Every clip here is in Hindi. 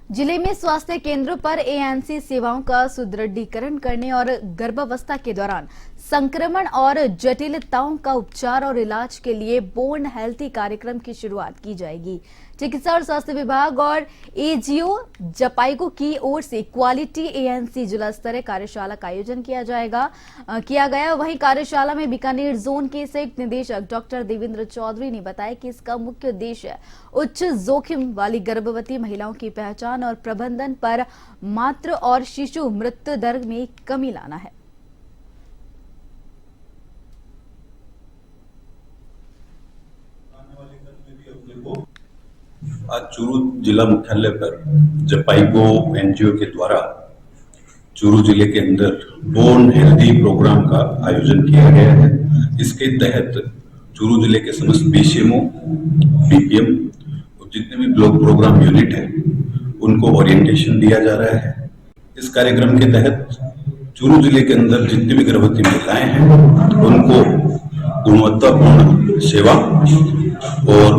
जिले में स्वास्थ्य केंद्रों पर एएनसी सेवाओं का सुदृढ़ीकरण करने और गर्भावस्था के दौरान संक्रमण और जटिलताओं का उपचार और इलाज के लिए बोर्न हेल्थी कार्यक्रम की शुरुआत की जाएगी। चिकित्सा और स्वास्थ्य विभाग और एजीओ जपाइको की ओर से क्वालिटी एएनसी जिला स्तरीय कार्यशाला का आयोजन किया गया। वहीं कार्यशाला में बीकानेर जोन के संयुक्त निदेशक डॉक्टर देवेंद्र चौधरी ने बताया कि इसका मुख्य उद्देश्य उच्च जोखिम वाली गर्भवती महिलाओं की पहचान और प्रबंधन पर मातृ और शिशु मृत्यु दर में कमी लाना है। आज चूरू जिला मुख्यालय पर जपाइको एनजीओ के द्वारा चूरू जिले के अंदर बोर्न हेल्दी प्रोग्राम का आयोजन किया गया है। इसके तहत चूरू जिले के समस्त बीसीएमओ, बीपीएम और जितने भी ब्लॉक प्रोग्राम यूनिट है उनको ओरिएंटेशन दिया जा रहा है। इस कार्यक्रम के तहत चूरू जिले के अंदर जितनी भी गर्भवती महिलाएं हैं उनको गुणवत्तापूर्ण सेवा और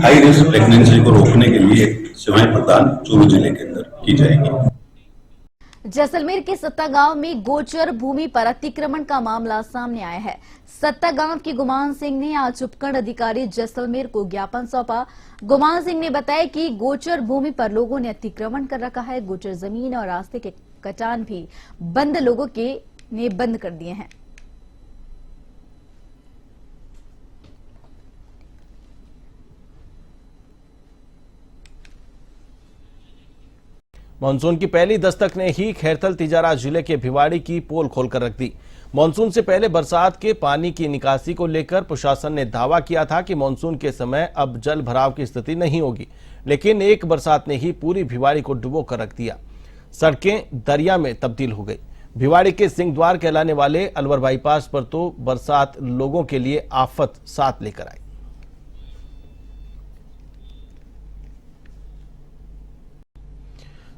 हाई रिस्क प्रेगनेंसी को रोकने के लिए सेवाएं प्रदान चूरू जिले के अंदर की जाएगी। जैसलमेर के सत्ता गांव में गोचर भूमि पर अतिक्रमण का मामला सामने आया है। सत्ता गांव के गुमान सिंह ने आज उपखंड अधिकारी जैसलमेर को ज्ञापन सौंपा। गुमान सिंह ने बताया कि गोचर भूमि पर लोगों ने अतिक्रमण कर रखा है। गोचर जमीन और रास्ते के कटान भी लोगों ने बंद कर दिए हैं। मानसून की पहली दस्तक ने ही खैरथल तिजारा जिले के भिवाड़ी की पोल खोलकर रख दी। मानसून से पहले बरसात के पानी की निकासी को लेकर प्रशासन ने दावा किया था कि मानसून के समय अब जल भराव की स्थिति नहीं होगी, लेकिन एक बरसात ने ही पूरी भिवाड़ी को डुबो कर रख दिया। सड़कें दरिया में तब्दील हो गई। भिवाड़ी के सिंहद्वार कहलाने वाले अलवर बाईपास पर तो बरसात लोगों के लिए आफत साथ लेकर आई।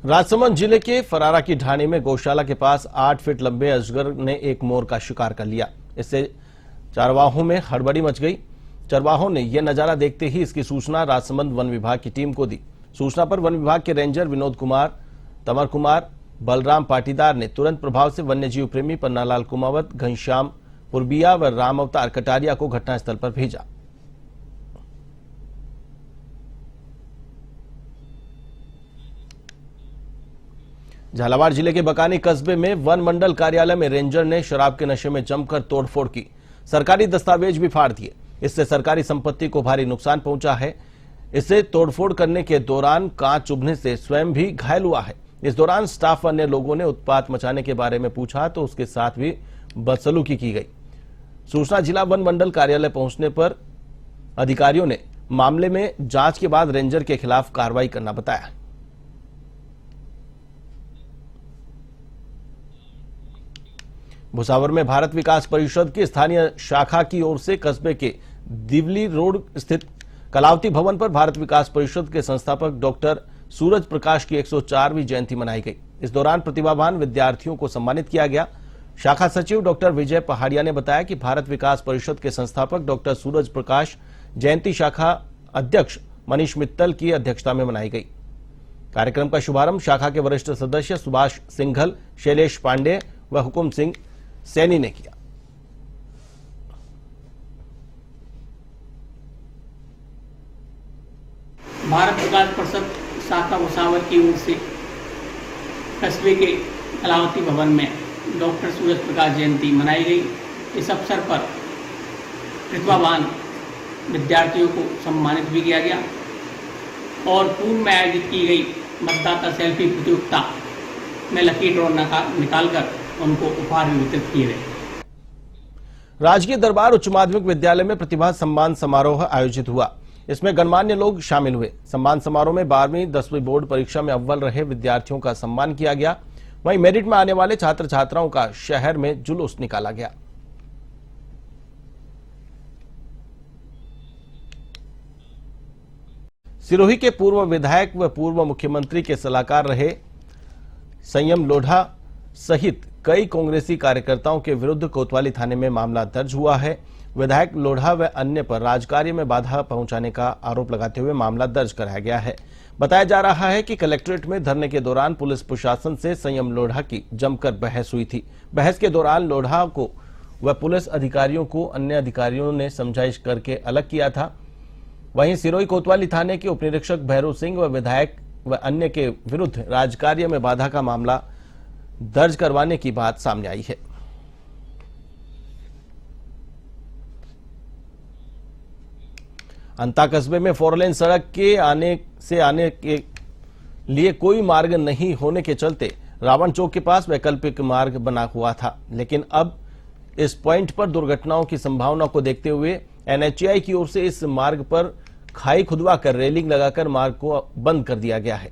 राजसमंद जिले के फरारा की ढाणी में गौशाला के पास 8 फीट लंबे अजगर ने एक मोर का शिकार कर लिया। इससे चरवाहों में हड़बड़ी मच गई। चरवाहों ने यह नजारा देखते ही इसकी सूचना राजसमंद वन विभाग की टीम को दी। सूचना पर वन विभाग के रेंजर विनोद कुमार, तमर कुमार, बलराम पाटीदार ने तुरंत प्रभाव से वन्यजीव प्रेमी पन्नालाल कुमावत, घनश्याम पुरबिया व राम अवतार कटारिया को घटनास्थल पर भेजा। झालावाड़ जिले के बकानी कस्बे में वन मंडल कार्यालय में रेंजर ने शराब के नशे में जमकर तोड़फोड़ की। सरकारी दस्तावेज भी फाड़ दिए। इससे सरकारी संपत्ति को भारी नुकसान पहुंचा है। इससे तोड़फोड़ करने के दौरान कांच चुभने से स्वयं भी घायल हुआ है। इस दौरान स्टाफ व अन्य लोगों ने उत्पात मचाने के बारे में पूछा तो उसके साथ भी बदसलूकी की गई। सूचना जिला वन मंडल कार्यालय पहुंचने पर अधिकारियों ने मामले में जांच के बाद रेंजर के खिलाफ कार्रवाई करना बताया। भुसावर में भारत विकास परिषद की स्थानीय शाखा की ओर से कस्बे के दिवली रोड स्थित कलावती भवन पर भारत विकास परिषद के संस्थापक डॉक्टर सूरज प्रकाश की 104वीं जयंती मनाई गई। इस दौरान प्रतिभावान विद्यार्थियों को सम्मानित किया गया। शाखा सचिव डॉक्टर विजय पहाड़िया ने बताया कि भारत विकास परिषद के संस्थापक डॉक्टर सूरज प्रकाश जयंती शाखा अध्यक्ष मनीष मित्तल की अध्यक्षता में मनाई गई। कार्यक्रम का शुभारंभ शाखा के वरिष्ठ सदस्य सुभाष सिंघल, शैलेश पांडे व हुकुम सिंह सैनी ने किया। भारत विकास परिषद शाखा भुसावर की ओर से कस्बे के कलावती भवन में डॉक्टर सूरज प्रकाश जयंती मनाई गई। इस अवसर पर प्रतिभावान विद्यार्थियों को सम्मानित भी किया गया और पूर्व में आयोजित की गई मतदाता सेल्फी प्रतियोगिता में लकी ड्रॉ निकालकर उनको उपहार भी वितरित किए गए। राजकीय दरबार उच्च माध्यमिक विद्यालय में प्रतिभा सम्मान समारोह आयोजित हुआ। इसमें गणमान्य लोग शामिल हुए। सम्मान समारोह में 12वीं 10वीं बोर्ड परीक्षा में अव्वल रहे विद्यार्थियों का सम्मान किया गया। वहीं मेरिट में आने वाले छात्र छात्राओं का शहर में जुलूस निकाला गया। सिरोही के पूर्व विधायक व पूर्व मुख्यमंत्री के सलाहकार रहे संयम लोढ़ा सहित कई कांग्रेसी कार्यकर्ताओं के विरुद्ध कोतवाली थाने में मामला दर्ज हुआ है। विधायक लोढ़ा व अन्य पर राजकार्य में बाधा पहुंचाने का आरोप लगाते हुए मामला दर्ज कराया गया है। बताया जा रहा है कि कलेक्ट्रेट में धरने के दौरान पुलिस प्रशासन से संयम लोढ़ा की जमकर बहस हुई थी। बहस के दौरान लोढ़ा को व पुलिस अधिकारियों को अन्य अधिकारियों ने समझाइश करके अलग किया था। वहीं सिरोही कोतवाली थाने के उपनिरीक्षक भैरव सिंह व विधायक व अन्य के विरुद्ध राजकार्य में बाधा का मामला दर्ज करवाने की बात सामने आई है। अंता कस्बे में 4 लेन सड़क के आने के लिए कोई मार्ग नहीं होने के चलते रावण चौक के पास वैकल्पिक मार्ग बना हुआ था, लेकिन अब इस पॉइंट पर दुर्घटनाओं की संभावना को देखते हुए NHAI की ओर से इस मार्ग पर खाई खुदवा कर रेलिंग लगाकर मार्ग को बंद कर दिया गया है।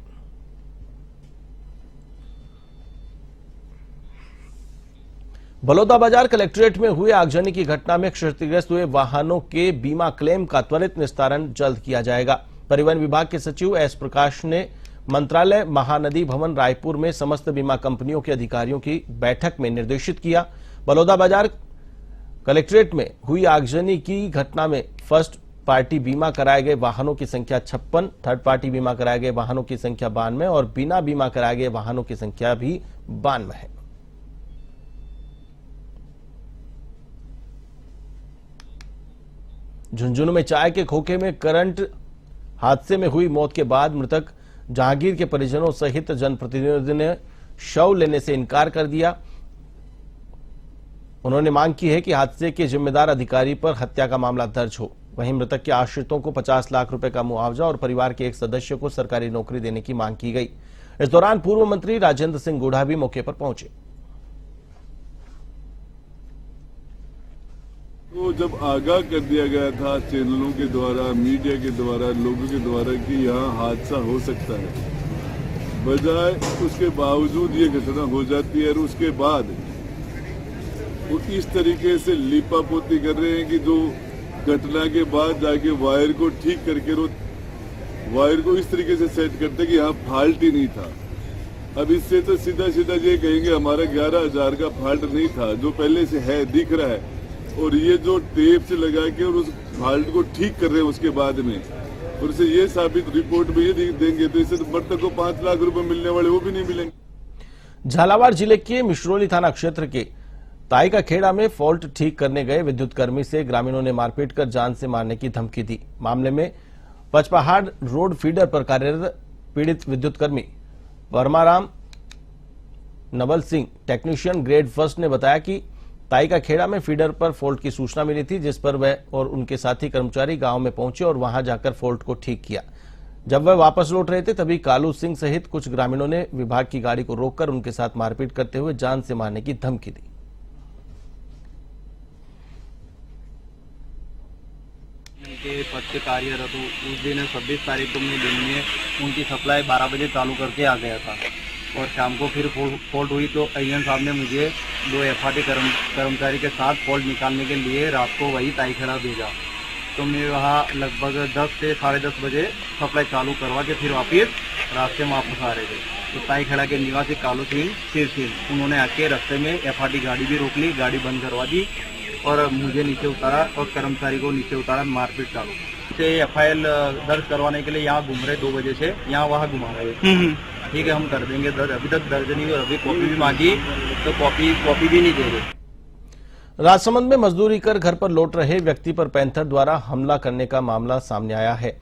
बलौदाबाजार कलेक्ट्रेट में हुए आगजनी की घटना में क्षतिग्रस्त हुए वाहनों के बीमा क्लेम का त्वरित निस्तारण जल्द किया जाएगा। परिवहन विभाग के सचिव एस प्रकाश ने मंत्रालय महानदी भवन रायपुर में समस्त बीमा कंपनियों के अधिकारियों की बैठक में निर्देशित किया। बलौदाबाजार कलेक्ट्रेट में हुई आगजनी की घटना में फर्स्ट पार्टी बीमा कराए गए वाहनों की संख्या 56, थर्ड पार्टी बीमा कराए गए वाहनों की संख्या 92 और बिना बीमा कराए गए वाहनों की संख्या भी 92 है। झुंझुनू में चाय के खोखे में करंट हादसे में हुई मौत के बाद मृतक जहांगीर के परिजनों सहित जनप्रतिनिधियों ने शव लेने से इनकार कर दिया। उन्होंने मांग की है कि हादसे के जिम्मेदार अधिकारी पर हत्या का मामला दर्ज हो। वहीं मृतक के आश्रितों को 50 लाख रुपए का मुआवजा और परिवार के एक सदस्य को सरकारी नौकरी देने की मांग की गई। इस दौरान पूर्व मंत्री राजेंद्र सिंह गुढ़ा भी मौके पर पहुंचे। तो जब आगाह कर दिया गया था चैनलों के द्वारा, मीडिया के द्वारा, लोगों के द्वारा कि यहाँ हादसा हो सकता है, बजाय उसके बावजूद ये घटना हो जाती है और उसके बाद वो इस तरीके से लीपापोती कर रहे हैं कि जो घटना के बाद जाके वायर को ठीक करके वायर को इस तरीके से सेट करते कि यहाँ फॉल्ट ही नहीं था। अब इससे तो सीधा सीधा ये कहेंगे हमारा 11,000 का फॉल्ट नहीं था, जो पहले से है दिख रहा है, और ये जो टेप से लगा के और उस फॉल्ट को ठीक कर रहे हैं उसके बाद में, और इसे ये साबित रिपोर्ट में ये देंगे तो इससे मृतक को 5 लाख रुपए मिलने वाले वो भी नहीं मिलेंगे। झालावाड़ जिले के मिश्रोली थाना क्षेत्र के ताई का खेड़ा में फॉल्ट ठीक करने गए विद्युत कर्मी से ग्रामीणों ने मारपीट कर जान से मारने की धमकी दी। मामले में पचपहाड़ रोड फीडर पर कार्यरत पीड़ित विद्युत कर्मी Varmaram Naval Singh technician grade first ने बताया कि ताई का खेड़ा में फीडर पर फॉल्ट की सूचना मिली थी, जिस पर वह और उनके साथी कर्मचारी गांव में पहुंचे और वहां जाकर फॉल्ट को ठीक किया। जब वह वापस लौट रहे थे तभी कालू सिंह सहित कुछ ग्रामीणों ने विभाग की गाड़ी को रोककर उनके साथ मारपीट करते हुए जान से मारने की धमकी दी। के पद से कार्यरत हूँ। उस दिन 26 तारीख को मैं दिन में उनकी सप्लाई 12 बजे चालू करके आ गया था और शाम को फिर फॉल्ट हुई तो अय्यन साहब ने मुझे 2 FRT कर्मचारी के साथ फॉल्ट निकालने के लिए रात को वही ताईखेड़ा भेजा। तो मैं वहाँ लगभग 10 से 10:30 बजे सप्लाई चालू करवा के फिर वापस रास्ते में वापस आ रहे थे। तो ताईखेड़ा के निवासी कालू सिंह उन्होंने आके रास्ते में FRT गाड़ी भी रोक ली, गाड़ी बंद करवा दी और मुझे नीचे उतारा और कर्मचारी को नीचे उतारा, मारपीट चालू से FIR दर्ज करवाने के लिए यहाँ घूम रहे 2 बजे से यहाँ वहाँ घुमा रहे। ठीक है हम कर देंगे दर्ज, अभी तक दर्ज नहीं और अभी कॉपी भी मांगी तो कॉपी भी नहीं दे रहे। राजसमंद में मजदूरी कर घर पर लौट रहे व्यक्ति पर पैंथर द्वारा हमला करने का मामला सामने आया है।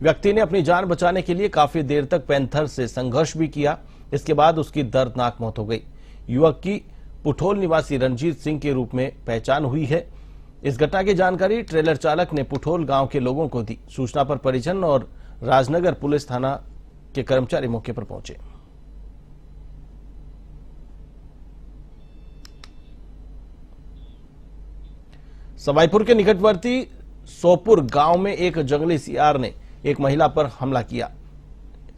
व्यक्ति ने अपनी जान बचाने के लिए काफी देर तक पैंथर से संघर्ष भी किया। इसके बाद उसकी दर्दनाक मौत हो गई। युवक की पुठोल निवासी रणजीत सिंह के रूप में पहचान हुई है। इस घटना की जानकारी ट्रेलर चालक ने पुठोल गांव के लोगों को दी। सूचना पर परिजन और राजनगर पुलिस थाना के कर्मचारी मौके पर पहुंचे। सवाईपुर के निकटवर्ती सोपुर गांव में एक जंगली सियार ने एक महिला पर हमला किया।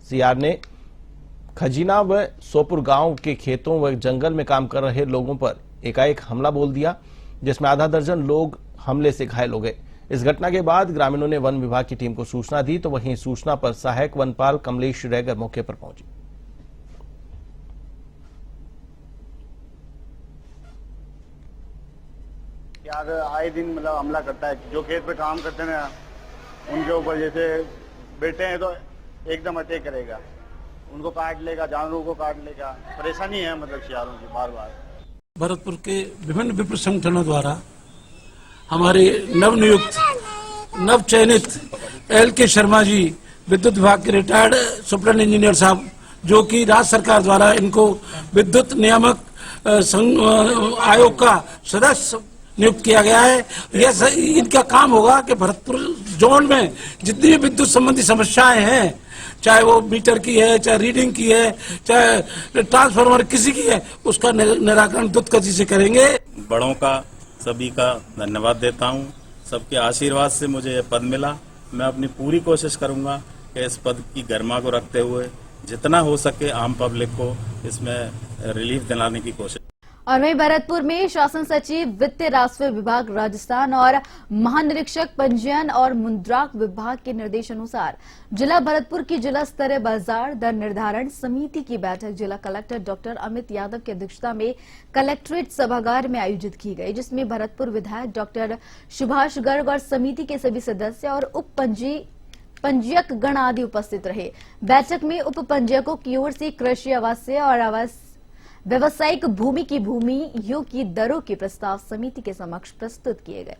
सियार ने खजीना व सोपुर गांव के खेतों व जंगल में काम कर रहे लोगों पर एकाएक हमला बोल दिया, जिसमें आधा दर्जन लोग हमले से घायल हो गए। इस घटना के बाद ग्रामीणों ने वन विभाग की टीम को सूचना दी, तो वहीं सूचना पर सहायक वनपाल कमलेश रैगर मौके पर पहुंचे। यार आए दिन मतलब हमला करता है, जो खेत पे काम करते हैं ना उनके ऊपर, जैसे बैठे हैं तो एकदम अटैक करेगा, उनको काट लेगा, जानवरों को काट लेगा। परेशानी है मतलब शियारों की बार बार। भरतपुर के विभिन्न विप्र संगठनों द्वारा हमारे नवनियुक्त नव चयनित LK शर्मा जी, विद्युत विभाग के रिटायर्ड सुपरिटेंडेंट इंजीनियर साहब, जो कि राज्य सरकार द्वारा इनको विद्युत नियामक आयोग का सदस्य नियुक्त किया गया है। यह इनका काम होगा कि भरतपुर जोन में जितनी भी विद्युत संबंधी समस्याएं हैं, चाहे वो मीटर की है, चाहे रीडिंग की है, चाहे ट्रांसफार्मर किसी की है, उसका निराकरण द्रुत गति से करेंगे। बड़ों का सभी का धन्यवाद देता हूं। सबके आशीर्वाद से मुझे यह पद मिला। मैं अपनी पूरी कोशिश करूंगा कि इस पद की गरिमा को रखते हुए जितना हो सके आम पब्लिक को इसमें रिलीफ दिलाने की कोशिश। और वहीं भरतपुर में शासन सचिव वित्त राजस्व विभाग राजस्थान और महानिरीक्षक पंजीयन और मुद्रांक विभाग के निर्देशानुसार जिला भरतपुर की जिला स्तरीय बाजार दर निर्धारण समिति की बैठक जिला कलेक्टर डॉक्टर अमित यादव की अध्यक्षता में कलेक्ट्रेट सभागार में आयोजित की गई, जिसमें भरतपुर विधायक डॉक्टर सुभाष गर्ग और समिति के सभी सदस्य और उप पंजीयक गण आदि उपस्थित रहे। बैठक में उप पंजीयकों की ओर से कृषि, आवासीय और व्यावसायिक भूमि की भूमियों की दरों के प्रस्ताव समिति के समक्ष प्रस्तुत किए गए।